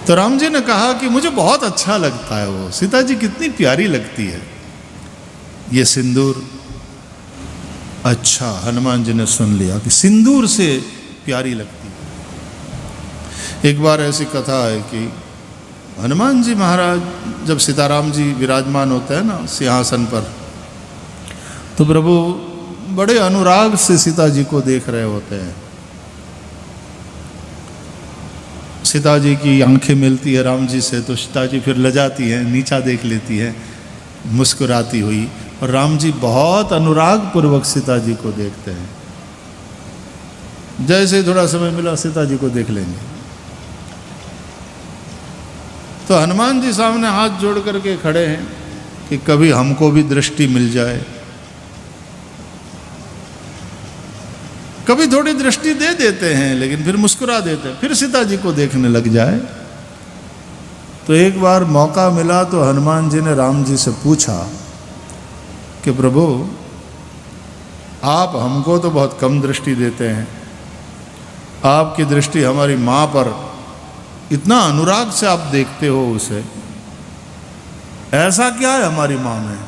तो राम जी ने कहा कि मुझे बहुत अच्छा लगता है वो, सीता जी कितनी प्यारी लगती है ये सिंदूर। अच्छा, हनुमान जी ने सुन लिया कि सिंदूर से प्यारी लगती है। एक बार ऐसी कथा है कि हनुमान जी महाराज जब सीताराम जी विराजमान होते हैं ना सिंहासन पर, तो प्रभु बड़े अनुराग से सीता जी को देख रहे होते हैं। सीता जी की आंखें मिलती है राम जी से तो सीता जी फिर लजाती है, नीचा देख लेती है मुस्कुराती हुई, और राम जी बहुत अनुराग पूर्वक सीता जी को देखते हैं। जैसे थोड़ा समय मिला सीता जी को देख लेंगे, तो हनुमान जी सामने हाथ जोड़ करके खड़े हैं कि कभी हमको भी दृष्टि मिल जाए, कभी थोड़ी दृष्टि दे देते हैं लेकिन फिर मुस्कुरा देते हैं, फिर सीता जी को देखने लग जाए। तो एक बार मौका मिला तो हनुमान जी ने राम जी से पूछा कि प्रभु आप हमको तो बहुत कम दृष्टि देते हैं, आपकी दृष्टि हमारी माँ पर इतना अनुराग से आप देखते हो उसे, ऐसा क्या है हमारी माँ में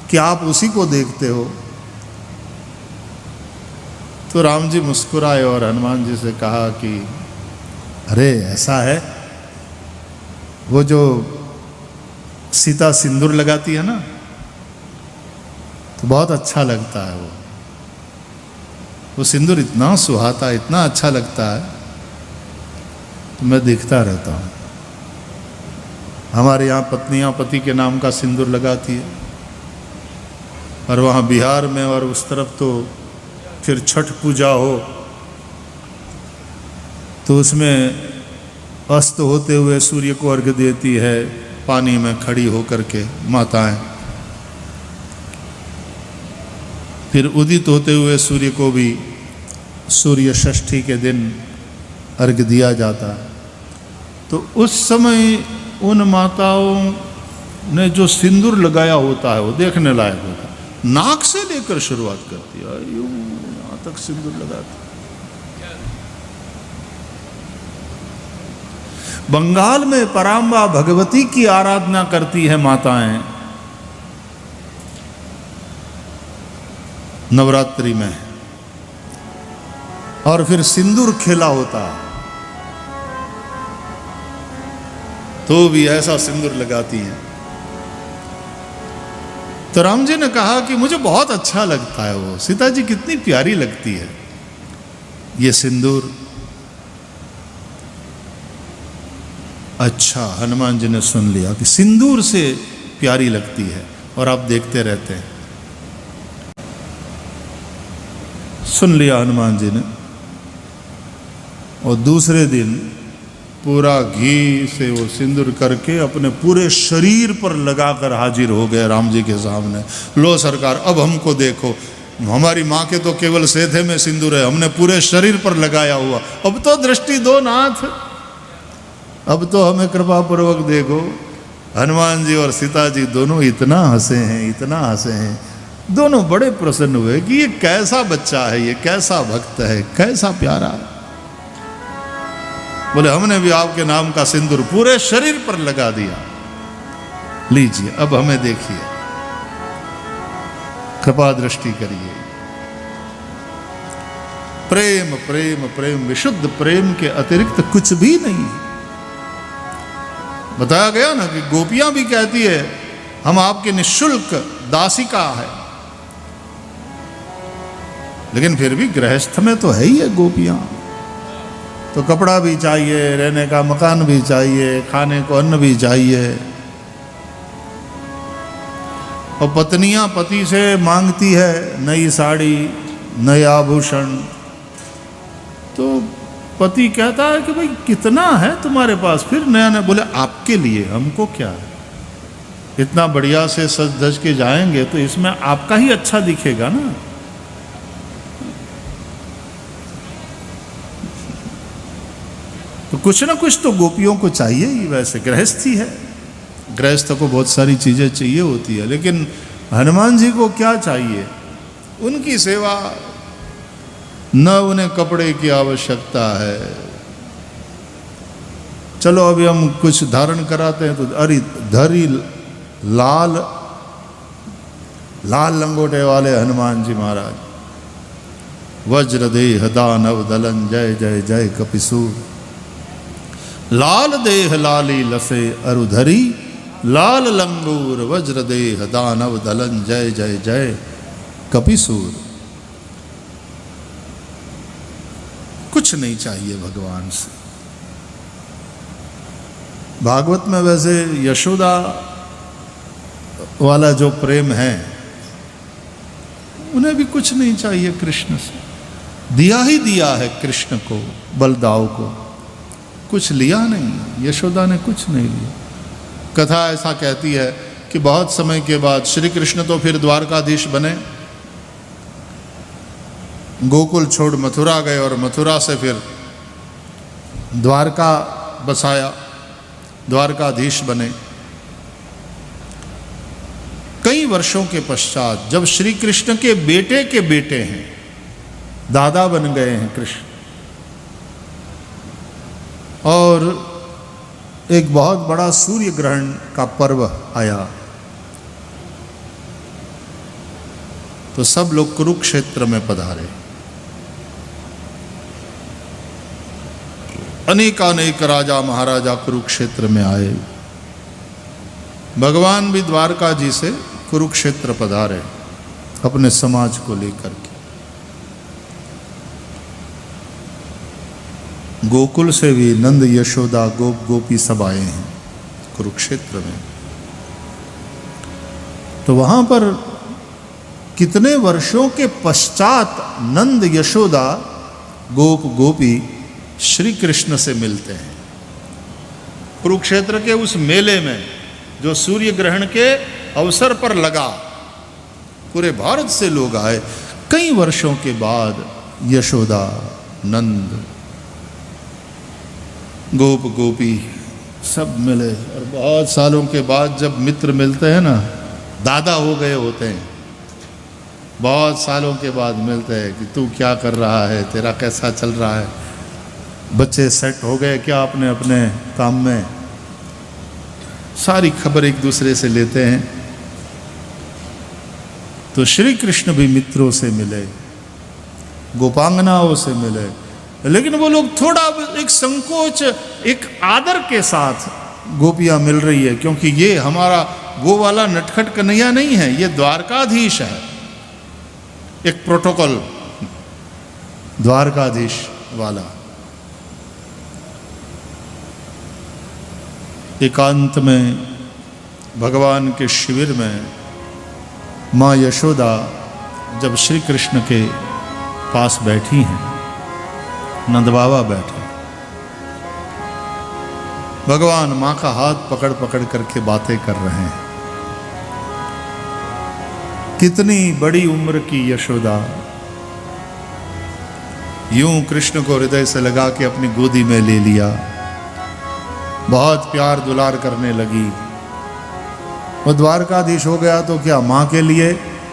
कि आप उसी को देखते हो? तो राम जी मुस्कुराए और हनुमान जी से कहा कि अरे ऐसा है, वो जो सीता सिंदूर लगाती है ना तो बहुत अच्छा लगता है वो सिंदूर इतना सुहाता है, इतना अच्छा लगता है, तो मैं देखता रहता हूँ। हमारे यहाँ पत्नियाँ पति के नाम का सिंदूर लगाती है, और वहाँ बिहार में और उस तरफ तो फिर छठ पूजा हो तो उसमें अस्त होते हुए सूर्य को अर्घ्य देती है पानी में खड़ी होकर के माताएं, फिर उदित होते हुए सूर्य को भी सूर्य षष्ठी के दिन अर्घ्य दिया जाता है। तो उस समय उन माताओं ने जो सिंदूर लगाया होता है वो देखने लायक होता है। नाक से लेकर शुरुआत करती है, यूं यहाँ तक सिंदूर लगाती। बंगाल में पराम्बा भगवती की आराधना करती है माताएं नवरात्रि में, और फिर सिंदूर खेला होता तो भी ऐसा सिंदूर लगाती हैं। तो राम जी ने कहा कि मुझे बहुत अच्छा लगता है वो, सीता जी कितनी प्यारी लगती है ये सिंदूर। अच्छा, हनुमान जी ने सुन लिया कि सिंदूर से प्यारी लगती है और आप देखते रहते हैं। सुन लिया हनुमान जी ने, और दूसरे दिन पूरा घी से वो सिंदूर करके अपने पूरे शरीर पर लगाकर हाजिर हो गए राम जी के सामने। लो सरकार, अब हमको देखो, हमारी माँ के तो केवल सेधे में सिंदूर है, हमने पूरे शरीर पर लगाया हुआ, अब तो दृष्टि दो नाथ, अब तो हमें कृपा पूर्वक देखो। हनुमान जी और सीता जी दोनों इतना हंसे हैं, इतना हंसे हैं, दोनों बड़े प्रसन्न हुए कि ये कैसा बच्चा है, ये कैसा भक्त है, कैसा प्यारा है। बोले हमने भी आपके नाम का सिंदूर पूरे शरीर पर लगा दिया, लीजिए अब हमें देखिए, कृपा दृष्टि करिए। प्रेम प्रेम प्रेम, विशुद्ध प्रेम के अतिरिक्त कुछ भी नहीं। बताया गया ना कि गोपियां भी कहती है हम आपके निःशुल्क दासिका है, लेकिन फिर भी गृहस्थ में तो है ही है गोपियां, तो कपड़ा भी चाहिए, रहने का मकान भी चाहिए, खाने को अन्न भी चाहिए, और पत्नियां पति से मांगती है नई साड़ी, नए आभूषण, तो पति कहता है कि भाई कितना है तुम्हारे पास, फिर नया नया। बोले आपके लिए, हमको क्या है, इतना बढ़िया से सज धज के जाएंगे तो इसमें आपका ही अच्छा दिखेगा ना। तो कुछ ना कुछ तो गोपियों को चाहिए ही, वैसे गृहस्थी है, गृहस्थ को बहुत सारी चीजें चाहिए होती है, लेकिन हनुमान जी को क्या चाहिए, उनकी सेवा, न उन्हें कपड़े की आवश्यकता है, चलो अभी हम कुछ धारण कराते हैं, तो अरे धरी लाल लाल लंगोटे वाले हनुमान जी महाराज, वज्र देह दानव दलन जय जय जय कपिसूर, लाल देह लाली लसे अरुधरी, लाल लंगूर वज्र देह दानव दलन जय जय जय कपिसूर। कुछ नहीं चाहिए भगवान से। भागवत में वैसे यशोदा वाला जो प्रेम है, उन्हें भी कुछ नहीं चाहिए कृष्ण से। दिया ही दिया है कृष्ण को, बलदाव को, कुछ लिया नहीं। यशोदा ने कुछ नहीं लिया। कथा ऐसा कहती है कि बहुत समय के बाद श्री कृष्ण तो फिर द्वारकाधीश बने, गोकुल छोड़ मथुरा गए और मथुरा से फिर द्वारका बसाया, द्वारकाधीश बने। कई वर्षों के पश्चात जब श्री कृष्ण के बेटे हैं, दादा बन गए हैं कृष्ण, और एक बहुत बड़ा सूर्य ग्रहण का पर्व आया, तो सब लोग कुरुक्षेत्र में पधारे। अनेकानेक राजा महाराजा कुरुक्षेत्र में आए। भगवान भी द्वारका जी से कुरुक्षेत्र पधारे अपने समाज को लेकर के। गोकुल से भी नंद यशोदा गोप गोपी सब आए हैं कुरुक्षेत्र में। तो वहां पर कितने वर्षों के पश्चात नंद यशोदा गोप गोपी श्री कृष्ण से मिलते हैं। कुरुक्षेत्र के उस मेले में जो सूर्य ग्रहण के अवसर पर लगा, पूरे भारत से लोग आए। कई वर्षों के बाद यशोदा, नंद, गोप गोपी सब मिले। और बहुत सालों के बाद जब मित्र मिलते हैं ना, दादा हो गए होते हैं, बहुत सालों के बाद मिलते हैं कि तू क्या कर रहा है, तेरा कैसा चल रहा है, बच्चे सेट हो गए क्या अपने अपने काम में, सारी खबर एक दूसरे से लेते हैं। तो श्री कृष्ण भी मित्रों से मिले, गोपांगनाओं से मिले, लेकिन वो लोग थोड़ा एक संकोच, एक आदर के साथ गोपियां मिल रही है, क्योंकि ये हमारा वो वाला नटखट कन्हैया नहीं है, ये द्वारकाधीश है। एक प्रोटोकॉल द्वारकाधीश वाला। एकांत में भगवान के शिविर में माँ यशोदा जब श्री कृष्ण के पास बैठी हैं, नंद बाबा बैठे, भगवान माँ का हाथ पकड़ पकड़ करके बातें कर रहे हैं। कितनी बड़ी उम्र की यशोदा यूं कृष्ण को हृदय से लगा के अपनी गोदी में ले लिया, बहुत प्यार दुलार करने लगी। वो द्वारकाधीश हो गया तो क्या मां के लिए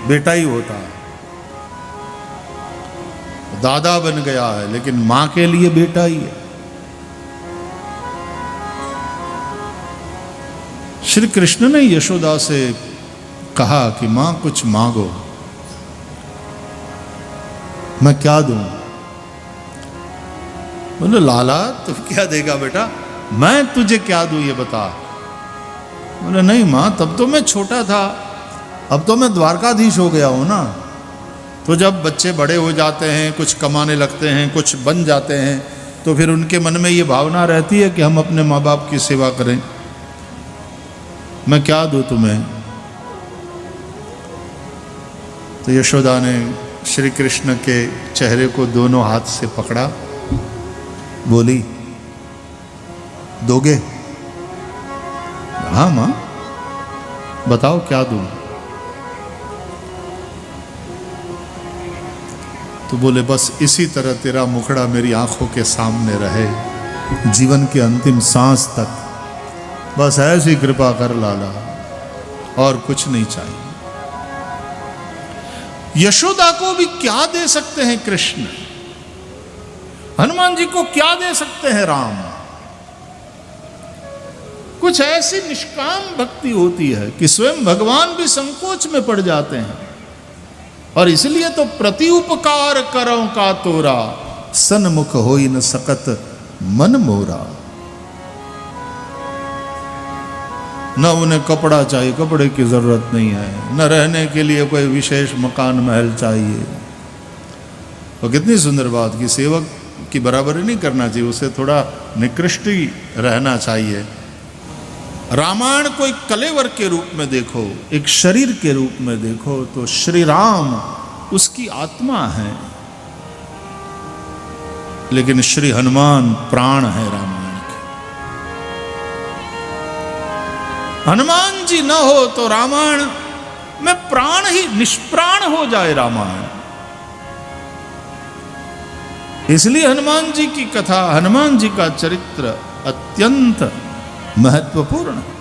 बेटा ही होता है, दादा बन गया है, लेकिन मां के लिए बेटा ही है। श्री कृष्ण ने यशोदा से कहा कि मां कुछ मांगो, मैं क्या दूं? बोले लाला तू क्या देगा बेटा, मैं तुझे क्या दूं ये बता। बोले नहीं मां, तब तो मैं छोटा था, अब तो मैं द्वारकाधीश हो गया हूं ना। तो जब बच्चे बड़े हो जाते हैं, कुछ कमाने लगते हैं, कुछ बन जाते हैं, तो फिर उनके मन में ये भावना रहती है कि हम अपने माँ बाप की सेवा करें। मैं क्या दूं तुम्हें? तो यशोदा ने श्री कृष्ण के चेहरे को दोनों हाथ से पकड़ा, बोली दोगे? हाँ मां, बताओ क्या दूं? तो बोले बस इसी तरह तेरा मुखड़ा मेरी आंखों के सामने रहे जीवन के अंतिम सांस तक, बस ऐसी कृपा कर लाला, और कुछ नहीं चाहिए। यशोदा को भी क्या दे सकते हैं कृष्ण? हनुमान जी को क्या दे सकते हैं राम? कुछ ऐसी निष्काम भक्ति होती है कि स्वयं भगवान भी संकोच में पड़ जाते हैं। और इसलिए तो प्रति उपकार करो का तोरा, सन्मुख होई न सकत मन मोरा। न उन्हें कपड़ा चाहिए, कपड़े की जरूरत नहीं है, न रहने के लिए कोई विशेष मकान महल चाहिए। और कितनी सुंदर बात कि सेवक की बराबरी नहीं करना चाहिए, उसे थोड़ा निकृष्ट ही रहना चाहिए। रामायण को एक कलेवर के रूप में देखो, एक शरीर के रूप में देखो, तो श्री राम उसकी आत्मा है, लेकिन श्री हनुमान प्राण है रामायण के। हनुमान जी न हो तो रामायण में प्राण ही निष्प्राण हो जाए रामायण। इसलिए हनुमान जी की कथा, हनुमान जी का चरित्र अत्यंत महत्वपूर्ण है।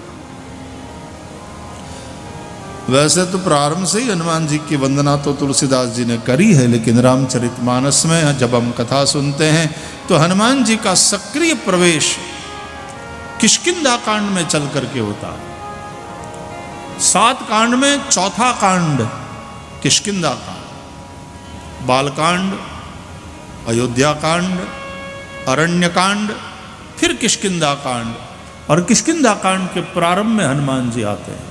वैसे तो प्रारंभ से ही हनुमान जी की वंदना तो तुलसीदास जी ने करी है, लेकिन रामचरितमानस में जब हम कथा सुनते हैं तो हनुमान जी का सक्रिय प्रवेश किष्किंधा कांड में चल करके होता है। 7 कांड में चौथा कांड किष्किंधा कांड, बालकांड, अयोध्या कांड, अरण्य कांड, फिर किष्किंधा कांड। और किष्किंधा कांड के प्रारंभ में हनुमान जी आते हैं।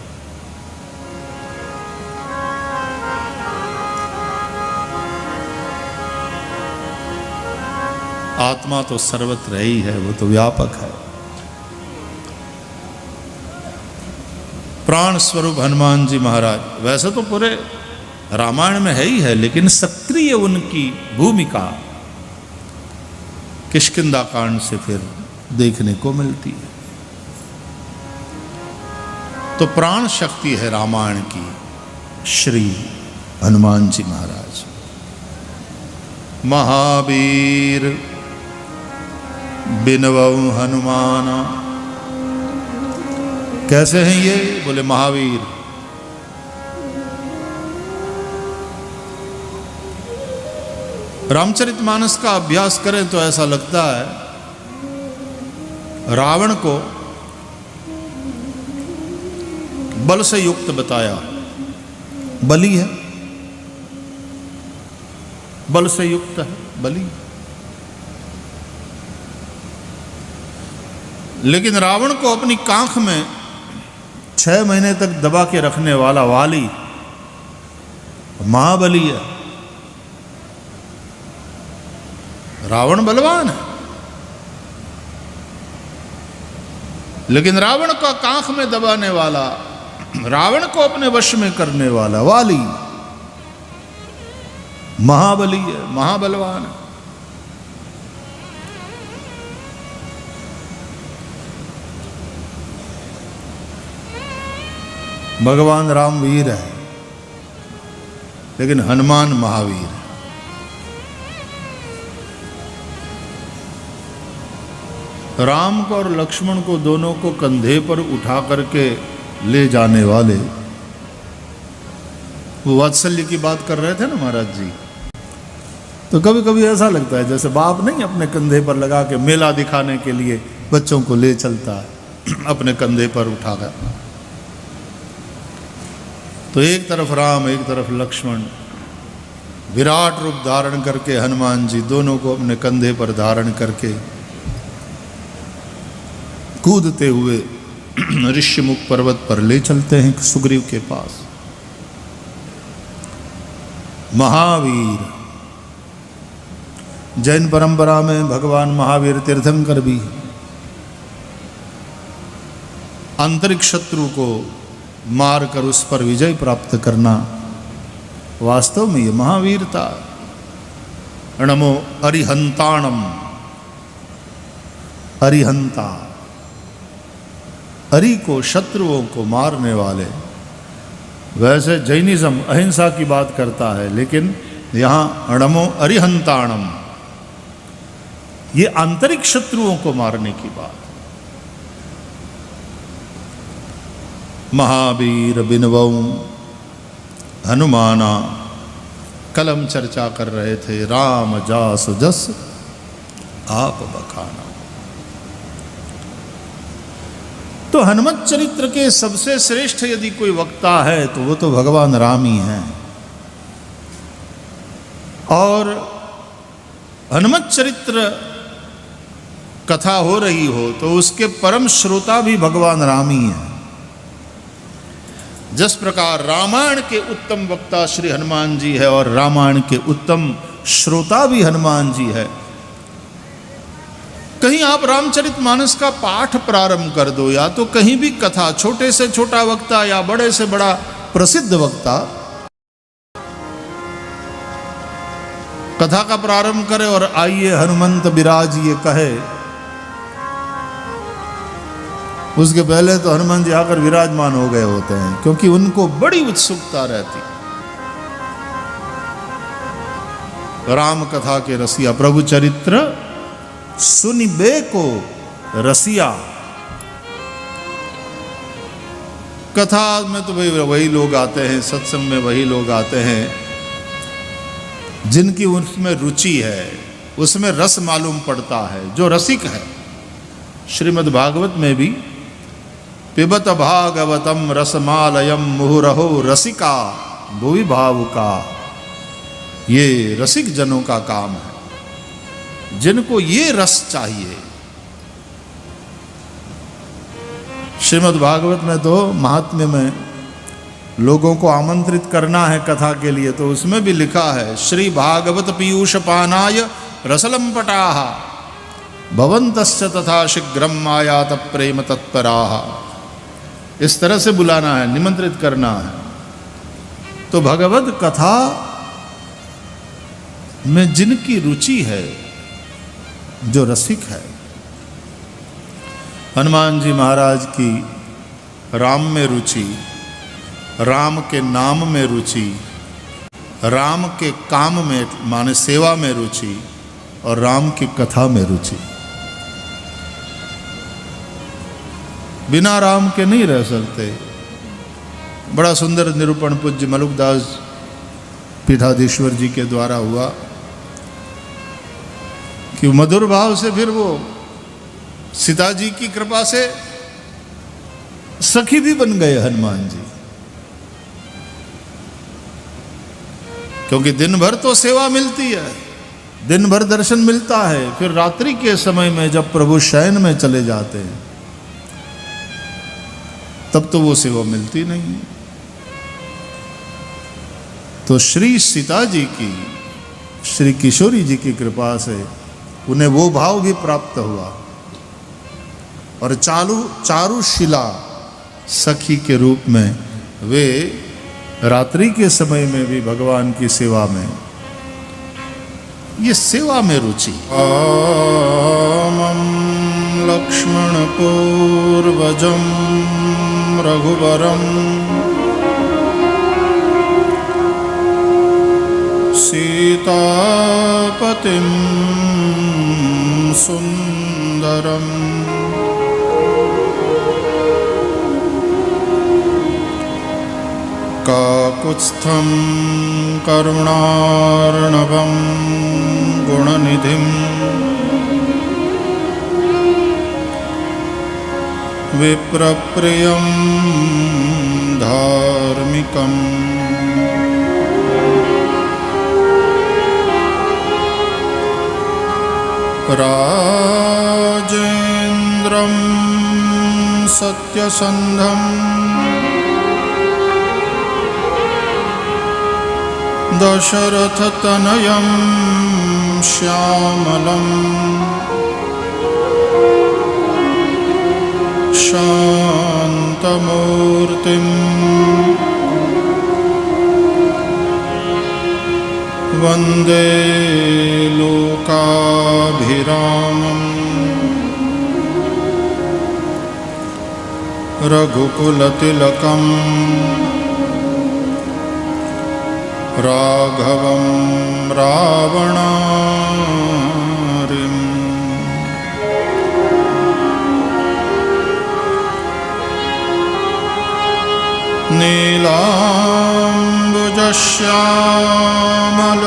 आत्मा तो सर्वत्र ही है, वो तो व्यापक है। प्राण स्वरूप हनुमान जी महाराज वैसे तो पूरे रामायण में है ही है, लेकिन सक्रिय उनकी भूमिका किष्किंधा कांड से फिर देखने को मिलती है। तो प्राण शक्ति है रामायण की श्री हनुमान जी महाराज। महावीर बिनवऊ हनुमाना, कैसे हैं ये? बोले महावीर। रामचरितमानस का अभ्यास करें तो ऐसा लगता है रावण को बल से युक्त बताया, बली है, बल से युक्त है, बली। लेकिन रावण को अपनी कांख में 6 महीने तक दबा के रखने वाला वाली महाबली है। रावण बलवान है, लेकिन रावण का कांख में दबाने वाला, रावण को अपने वश में करने वाला वाली महाबली है, महाबलवान है। भगवान राम वीर है, लेकिन हनुमान महावीर है। राम को और लक्ष्मण को दोनों को कंधे पर उठा करके ले जाने वाले, वो वात्सल्य की बात कर रहे थे ना महाराज जी। तो कभी कभी ऐसा लगता है जैसे बाप नहीं अपने कंधे पर लगा के मेला दिखाने के लिए बच्चों को ले चलता है अपने कंधे पर उठाकर। तो एक तरफ राम, एक तरफ लक्ष्मण, विराट रूप धारण करके हनुमान जी दोनों को अपने कंधे पर धारण करके कूदते हुए ऋष्यमुख पर्वत पर ले चलते हैं सुग्रीव के पास। महावीर, जैन परंपरा में भगवान महावीर तीर्थंकर भी आंतरिक शत्रु को मारकर उस पर विजय प्राप्त करना वास्तव में ये महावीरता। नमो अरिहंताणम, अरिहंता, अरि को, शत्रुओं को मारने वाले। वैसे जैनिज्म अहिंसा की बात करता है, लेकिन यहाँ नमो अरिहंताणम, ये आंतरिक शत्रुओं को मारने की बात। महावीर बिनवऊ हनुमाना, कल हम चर्चा कर रहे थे राम जास जस आप बखाना। तो हनुमत चरित्र के सबसे श्रेष्ठ यदि कोई वक्ता है तो वो तो भगवान राम ही हैं। और हनुमत चरित्र कथा हो रही हो तो उसके परम श्रोता भी भगवान राम ही हैं। जिस प्रकार रामायण के उत्तम वक्ता श्री हनुमान जी है और रामायण के उत्तम श्रोता भी हनुमान जी है। कहीं आप रामचरितमानस का पाठ प्रारंभ कर दो या तो कहीं भी कथा, छोटे से छोटा वक्ता या बड़े से बड़ा प्रसिद्ध वक्ता कथा का प्रारंभ करे और आइए हनुमंत बिराजिए कहे, उसके पहले तो हनुमान जी आकर विराजमान हो गए होते हैं, क्योंकि उनको बड़ी उत्सुकता रहती। राम कथा के रसिया, प्रभु चरित्र सुनिबे को रसिया। कथा में तो भाई वही लोग आते हैं, सत्संग में वही लोग आते हैं जिनकी उसमें रुचि है, उसमें रस मालूम पड़ता है, जो रसिक है। श्रीमद् भागवत में भी पिबत भागवतम रसमालयम मुहुरहो रसिका भुवि भावुका, ये रसिक जनों का काम है, जिनको ये रस चाहिए। श्रीमद् भागवत में तो महात्म्य में लोगों को आमंत्रित करना है कथा के लिए, तो उसमें भी लिखा है श्री भागवत पीयूष पानाय रसलंपटाः भवन्तश्च तथा शीघ्रम आयात प्रेम तत्पराः। इस तरह से बुलाना है, निमंत्रित करना है। तो भगवत कथा में जिनकी रुचि है, जो रसिक है, हनुमान जी महाराज की राम में रुचि, राम के नाम में रुचि, राम के काम में माने सेवा में रुचि और राम की कथा में रुचि। बिना राम के नहीं रह सकते। बड़ा सुंदर निरूपण पूज्य मलुकदास पीठाधीश्वर जी के द्वारा हुआ कि मधुर भाव से फिर वो सीता जी की कृपा से सखी भी बन गए हनुमान जी, क्योंकि दिन भर तो सेवा मिलती है, दिन भर दर्शन मिलता है, फिर रात्रि के समय में जब प्रभु शयन में चले जाते हैं तब तो वो सेवा मिलती नहीं। तो श्री सीता जी की, श्री किशोरी जी की कृपा से उन्हें वो भाव भी प्राप्त हुआ और चारुशिला सखी के रूप में वे रात्रि के समय में भी भगवान की सेवा में, ये सेवा में रुचि। रामं लक्ष्मण पूर्वजं रघुवरं सीतापतिं सुंदरम् काकुत्स्थं करुणार्णवं गुणनिधिं विप्रप्रियं धार्मिकम् राजेन्द्रं सत्यसन्धं दशरथतनयं श्यामलं शान्तमूर्तिं वन्दे लोकाभिरामं रघुकुलतिलकम् राघवं रावणारिम् नीलाम्बुजश्यामल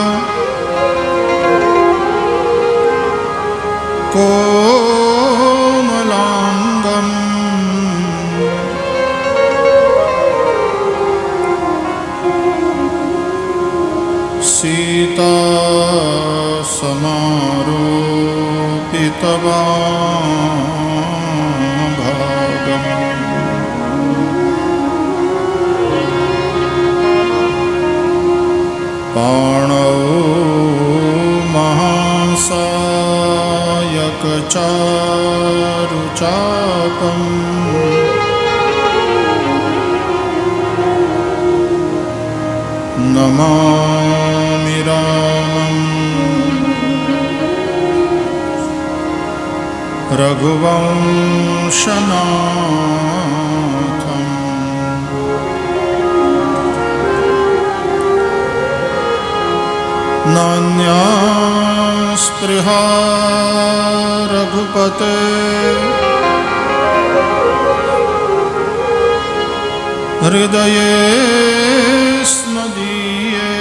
कोमलांगं पाणौ महासायकचारुचापम् नमामि रामं रघुवंशनाथम्। नान्या स्पृहा रघुपते हृदये स्मदीये।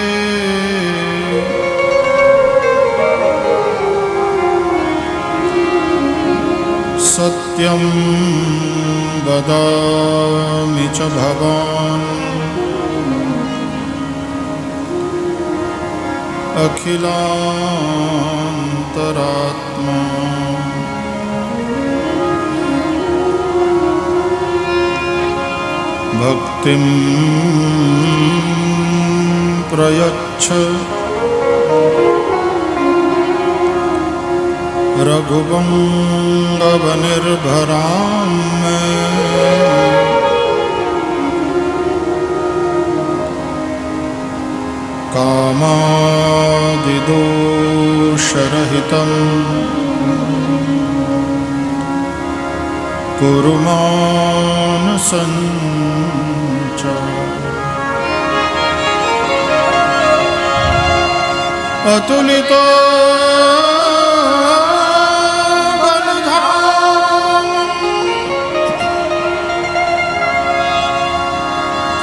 सत्यं वदामि च भवान् अखिलान्तरात्मा। भक्तिं प्रयच्छ रघुवंशनिर्भरां मे। कामादिदोषरहितं कुरु मानसञ्च। अतुलितो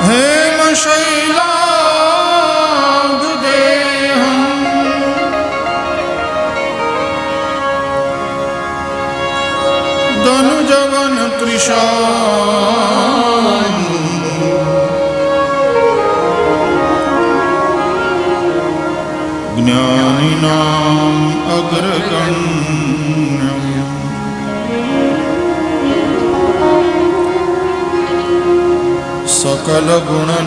हेमशैलाभदेहं दनुजवन कृशान्। ज्ञानिनाम् अग्रगण्यम् सकलगुणनिधानम्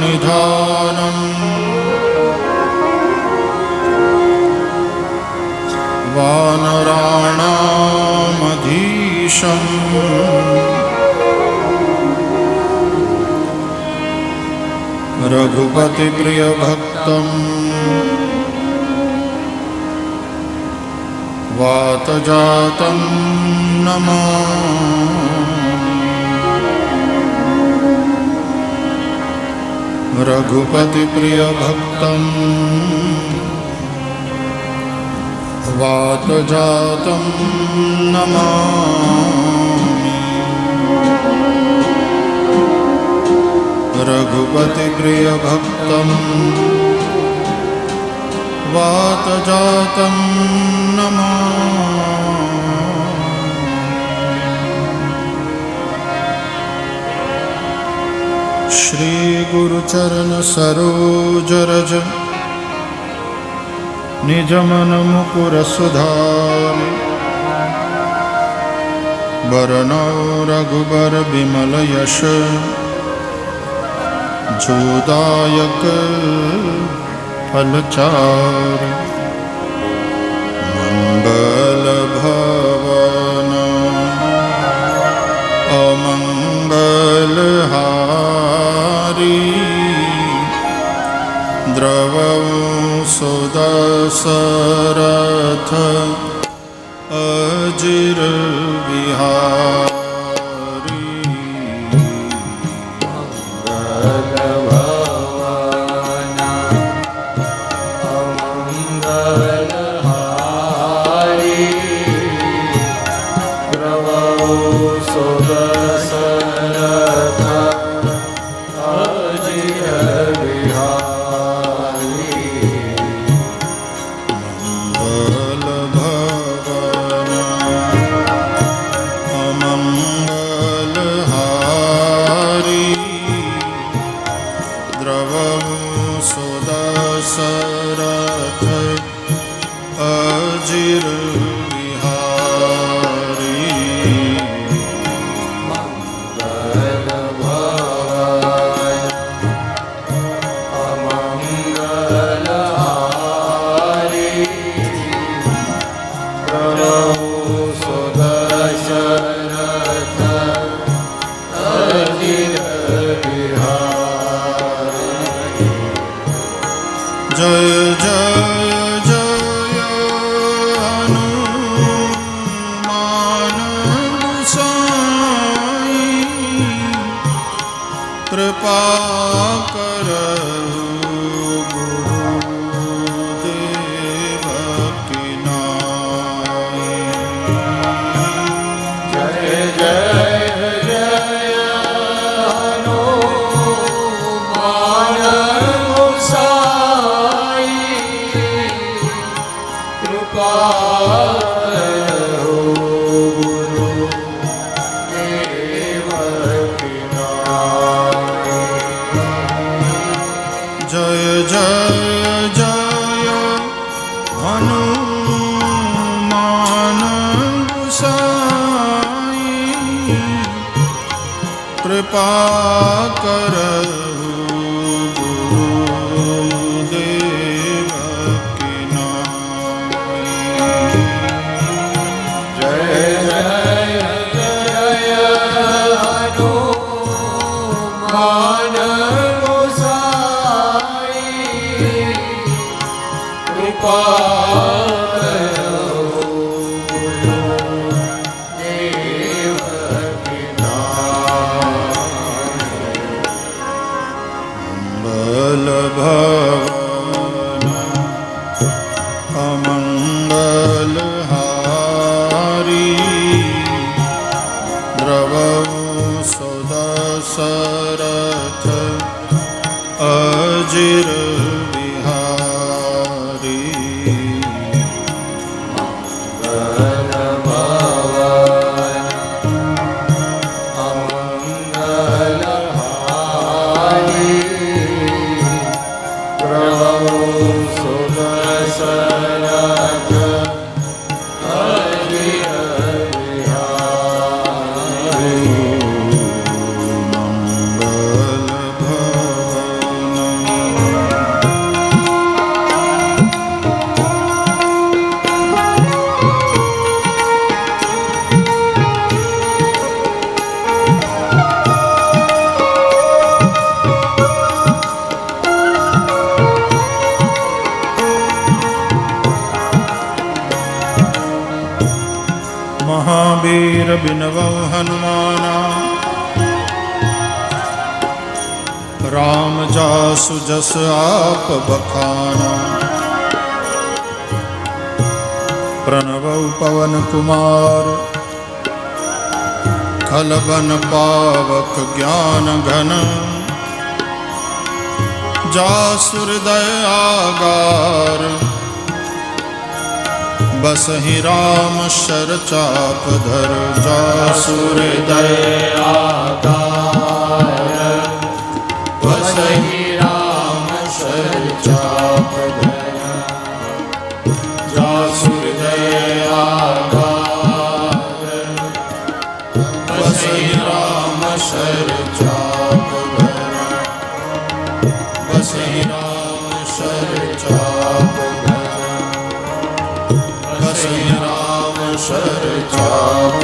वानराणामधीशम् रघुपतिप्रियभक्तम् वातजातं नमामि। रघुपतिप्रियभक्तं वातजातं नमामि। रघुपतिप्रियभक्तं वातजातं नमामि। श्री गुरुचरण सरोज रज निज मन मुकुर सुधारि। वरनौ रघुबर विमल यश जोदायक फलचारि। मंगल भवन अमंगलहारी। द्रवं सुदशरथ अजिर बिहारी। कृपा करहु गुरुदेव की नाई। जय जय जय हनुमान गोसाई कृपा करहु गुरुदेव की नाई। जय जय जय हनुमान गोसाई कृपा करहु गुरुदेव की नाई। जय जय जय हनुमान गोसाई कृपा करहु गुरुदेव की नाई। मंगल भवन अमंगल हारी द्रवहु सुदशरथ अजिर बिहारी। मंगल भवन अमंगल हारी प्रभु सुदशरथ अजिर बिहारी। मंगल भवन महावीर बिनवौ हनुमाना राम जासु जस आप बखाना। प्रणवौ पवन कुमार खलबन पावक ज्ञान घन। जासु हृदय आगार बसहि राम शर चाप धर। जासु हृदय आगार बसहि राम शर चाप धर। जासु हृदय आगार बसहि राम शर चाप धर। बसहि राम शर चाप धर। बसहि राम शर चाप